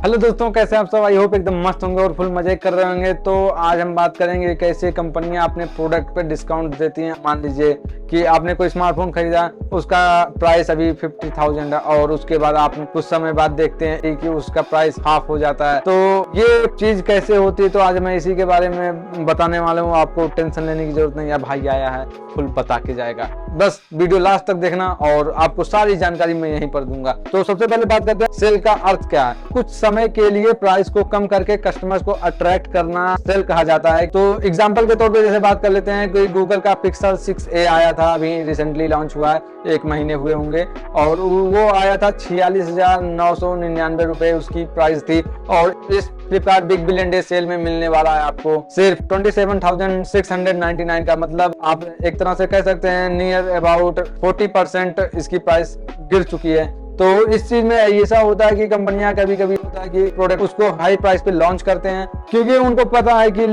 Hello दोस्तों, कैसे आप सब। आई होप एकदम मस्त होंगे और फुल मजे कर रहे होंगे। तो आज हम बात करेंगे कैसे कंपनियां अपने प्रोडक्ट पे डिस्काउंट देती हैं। मान लीजिए कि आपने कोई स्मार्टफोन खरीदा, उसका प्राइस अभी 50,000 है और उसके बाद आप कुछ समय बाद देखते हैं कि उसका प्राइस हाफ हो जाता है। तो ये चीज कैसे होती है, तो आज मैं इसी के बारे में बताने वाला हूँ। आपको टेंशन लेने की जरूरत नहीं है, भाई आया है फुल बता के जाएगा। बस वीडियो लास्ट तक देखना और आपको सारी जानकारी मैं यहीं पर दूंगा। तो सबसे पहले बात करते हैं सेल का अर्थ क्या है। कुछ समय के लिए प्राइस को कम करके कस्टमर्स को अट्रैक्ट करना सेल कहा जाता है। तो एग्जांपल के तौर पे जैसे बात कर लेते हैं कि गूगल का पिक्सल 6a आया था, अभी रिसेंटली लॉन्च हुआ है, 1 महीने हुए होंगे, और वो आया था 46,999 रुपए उसकी प्राइस थी। और इस Flipkart big billion day sale में मिलने वाला है आपको सिर्फ 27,699 का। मतलब आप एक तरह से कह सकते हैं नियर अबाउट 40% इसकी प्राइस गिर चुकी है। तो इस चीज में ऐसा होता है कि कंपनियां कभी कभी होता है कि प्रोडक्ट उसको हाई प्राइस पे लॉन्च करते हैं, क्योंकि उनको पता है कि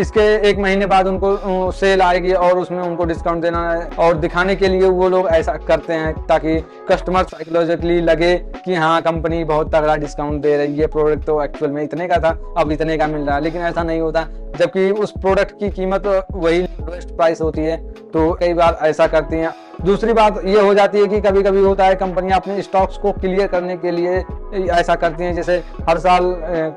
इसके 1 महीने बाद उनको सेल आएगी और उसमें उनको डिस्काउंट देना है, और दिखाने के लिए वो लोग ऐसा करते हैं ताकि कस्टमर साइकोलॉजिकली लगे कि हाँ कंपनी बहुत तगड़ा डिस्काउंट दे रही है, प्रोडक्ट तो एक्चुअल में इतने का था अब इतने का मिल रहा है। लेकिन ऐसा नहीं होता, जबकि उस प्रोडक्ट की कीमत वही लोएस्ट प्राइस होती है। तो कई बार ऐसा करती हैं। दूसरी बात ये हो जाती है कि कभी कभी होता है कंपनियां अपने स्टॉक्स को क्लियर करने के लिए ऐसा करती हैं। जैसे हर साल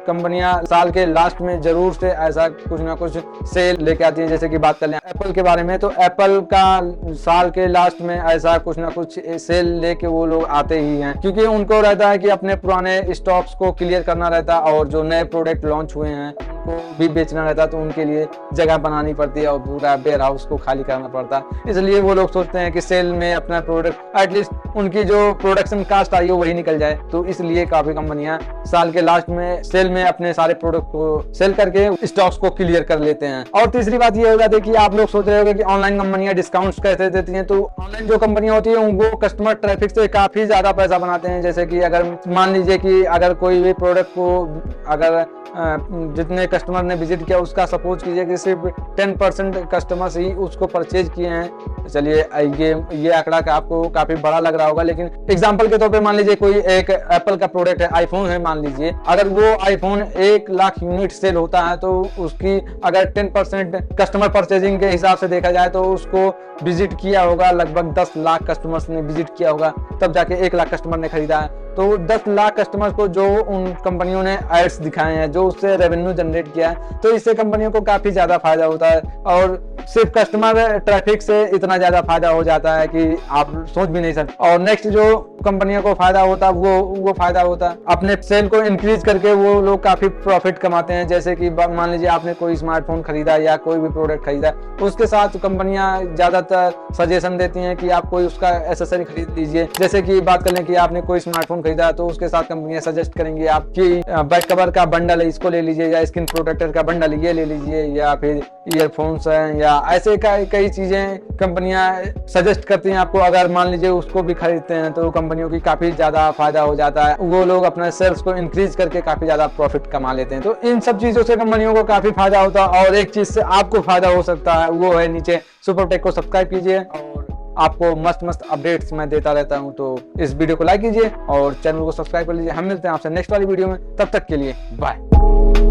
कंपनियां साल के लास्ट में जरूर से ऐसा कुछ ना कुछ सेल लेके आती हैं। जैसे कि बात कर लें एप्पल के बारे में, तो एप्पल का साल के लास्ट में ऐसा कुछ ना कुछ सेल लेके वो लोग आते ही हैं, क्योंकि उनको रहता है कि अपने पुराने स्टॉक्स को क्लियर करना रहता है और जो नए प्रोडक्ट लॉन्च हुए हैं वो भी बेचना रहता है। तो उनके लिए जगह बनानी पड़ती है और पूरा वेयर हाउस को खाली करना पड़ता है। इसलिए वो लोग सोचते हैं कि सेल में अपना प्रोडक्ट एटलीस्ट उनकी जो प्रोडक्शन कास्ट आई हो वही निकल जाए। तो इसलिए काफी कंपनियां साल के लास्ट में सेल में अपने सारे प्रोडक्ट को सेल करके स्टॉक्स को क्लियर कर लेते हैं। और तीसरी बात ये हो जाती है कि आप लोग सोच रहे होंगे कि ऑनलाइन कंपनियां डिस्काउंट्स कैसे देती हैं। तो ऑनलाइन जो कंपनियां होती है वो कस्टमर ट्रैफिक से काफी ज्यादा पैसा बनाते हैं। जैसे कि अगर मान लीजिए कि अगर कोई भी प्रोडक्ट को अगर जितने कस्टमर ने विजिट किया उसका सपोज कीजिए कि सिर्फ 10% कस्टमर्स ही उसको परचेज किए हैं। चलिए ये आंकड़ा का आपको काफी बड़ा लग रहा होगा, लेकिन एग्जांपल के तौर पे मान लीजिए कोई एक एप्पल का प्रोडक्ट है, आईफोन है मान लीजिए, अगर वो आईफोन 1 लाख यूनिट सेल होता है तो उसकी अगर 10% कस्टमर परचेजिंग के हिसाब से देखा जाए तो उसको विजिट किया होगा लगभग 10 लाख कस्टमर्स ने विजिट किया होगा, तब जाके 1 लाख कस्टमर ने खरीदा है। तो 10 लाख कस्टमर्स को जो उन कंपनियों ने एड्स दिखाए हैं, जो उससे रेवेन्यू जनरेट किया है, तो इससे कंपनियों को काफी ज्यादा फायदा होता है। और सिर्फ कस्टमर ट्रैफिक से इतना ज्यादा फायदा हो जाता है कि आप सोच भी नहीं सकते। और नेक्स्ट जो कंपनियों को फायदा होता है वो फायदा होता है अपने सेल को इंक्रीज करके वो लोग काफी प्रॉफिट कमाते हैं। जैसे कि मान लीजिए आपने कोई स्मार्टफोन खरीदा या कोई भी प्रोडक्ट खरीदा, उसके साथ कंपनियां ज्यादातर सजेशन देती हैं कि आप कोई उसका एसेसरी खरीद लीजिए। जैसे कि बात कर लें कि आपने कोई स्मार्टफोन खरीदा तो उसके साथ कंपनियां सजेस्ट करेंगे आपकी बैक कवर का बंडल है इसको ले लीजिए, या स्क्रीन प्रोटेक्टर का बंडल ये ले लीजिए, या फिर ईयरफोन्स है, या ऐसे कई चीजें कंपनियां सजेस्ट करती हैं आपको। अगर मान लीजिए उसको भी खरीदते हैं तो कंपनियों की काफी ज्यादा फायदा हो जाता है, वो लोग अपने सेल्स को इंक्रीज करके काफी ज्यादा प्रॉफिट कमा लेते हैं। तो इन सब चीजों से कंपनियों को काफी फायदा होता है। और एक चीज से आपको फायदा हो सकता है, वो है नीचे सुपरटेक को सब्सक्राइब कीजिए और आपको मस्त मस्त अपडेट्स मैं देता रहता हूं। तो इस वीडियो को लाइक कीजिए और चैनल को सब्सक्राइब कर लीजिए। हम मिलते हैं आपसे नेक्स्ट वाली वीडियो में, तब तक के लिए बाय।